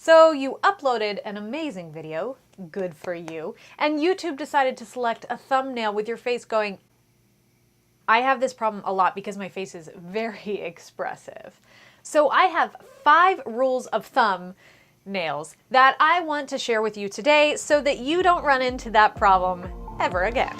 So you uploaded an amazing video, good for you, and YouTube decided to select a thumbnail with your face going, I have this problem a lot because my face is very expressive. So I have 5 rules of thumbnails that I want to share with you today so that you don't run into that problem ever again.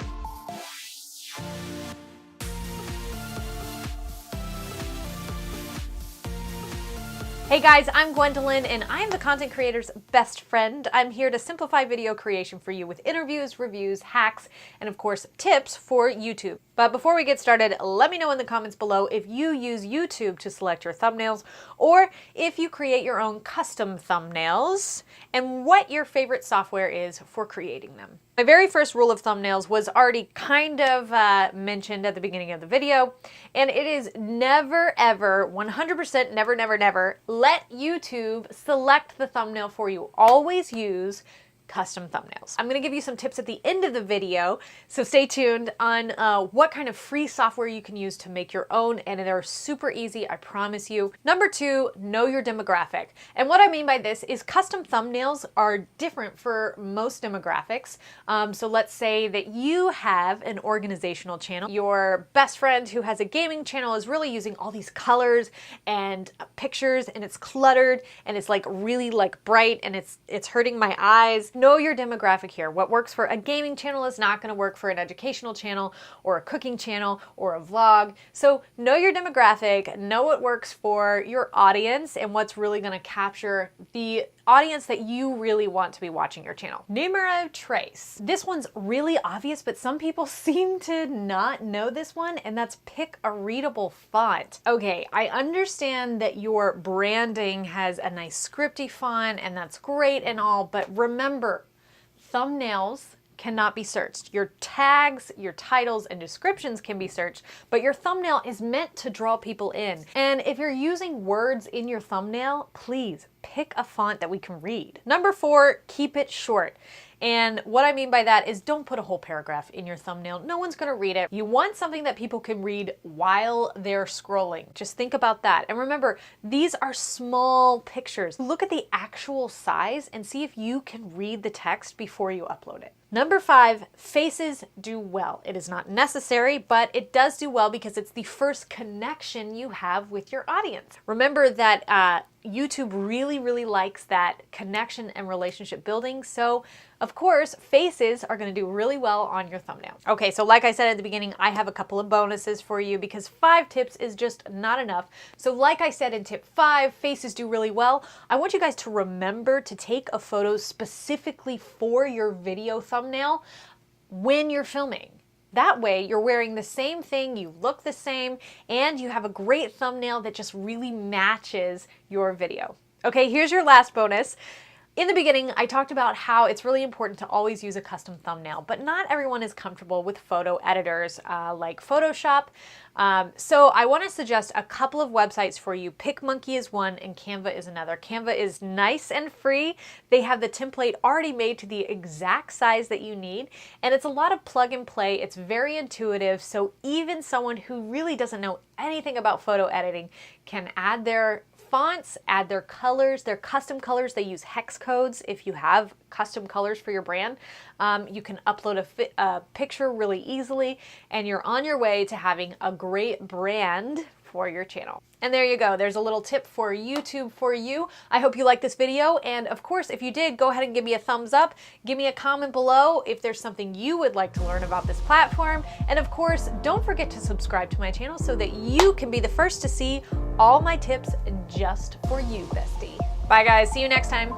Hey guys, I'm Gwendolyn and I'm the content creator's best friend. I'm here to simplify video creation for you with interviews, reviews, hacks, and of course tips for YouTube. But before we get started, let me know in the comments below if you use YouTube to select your thumbnails or if you create your own custom thumbnails and what your favorite software is for creating them. My very first rule of thumbnails was already kind of mentioned at the beginning of the video, and it is never ever, 100% never, let YouTube select the thumbnail for you. Always use custom thumbnails. I'm going to give you some tips at the end of the video, so stay tuned on what kind of free software you can use to make your own, and they're super easy, I promise you. Number 2, know your demographic. And what I mean by this is custom thumbnails are different for most demographics. So let's say that you have an organizational channel. Your best friend who has a gaming channel is really using all these colors and pictures, and it's cluttered and it's like really like bright and it's hurting my eyes. Know your demographic here. What works for a gaming channel is not going to work for an educational channel or a cooking channel or a vlog. So know your demographic, know what works for your audience and what's really going to capture the audience that you really want to be watching your channel. Numero tres. This one's really obvious, but some people seem to not know this one, and that's pick a readable font. Okay, I understand that your branding has a nice scripty font, and that's great and all, but remember, thumbnails cannot be searched. Your tags, your titles, and descriptions can be searched, but your thumbnail is meant to draw people in. And if you're using words in your thumbnail, please pick a font that we can read. Number 4, keep it short. And what I mean by that is don't put a whole paragraph in your thumbnail. No one's going to read it. You want something that people can read while they're scrolling. Just think about that. And remember, these are small pictures. Look at the actual size and see if you can read the text before you upload it. Number 5, faces do well. It is not necessary, but it does do well because it's the first connection you have with your audience. Remember that YouTube really likes that connection and relationship building. So of course, faces are going to do really well on your thumbnail. Okay, so like I said at the beginning, I have a couple of bonuses for you because 5 tips is just not enough. So like I said in tip 5, faces do really well. I want you guys to remember to take a photo specifically for your video thumbnail when you're filming. That way you're wearing the same thing, you look the same, and you have a great thumbnail that just really matches your video. Okay, here's your last bonus. In the beginning, I talked about how it's really important to always use a custom thumbnail, but not everyone is comfortable with photo editors like Photoshop. So I want to suggest a couple of websites for you. PicMonkey is one and Canva is another. Canva is nice and free. They have the template already made to the exact size that you need, and it's a lot of plug and play. It's very intuitive, so even someone who really doesn't know anything about photo editing can add their fonts, add their colors, their custom colors. They use hex codes if you have custom colors for your brand. You can upload a picture really easily, and you're on your way to having a great brand for your channel. And there you go. There's a little tip for YouTube for you. I hope you liked this video. And of course, if you did, go ahead and give me a thumbs up. Give me a comment below if there's something you would like to learn about this platform. And of course, don't forget to subscribe to my channel so that you can be the first to see all my tips just for you, bestie. Bye guys. See you next time.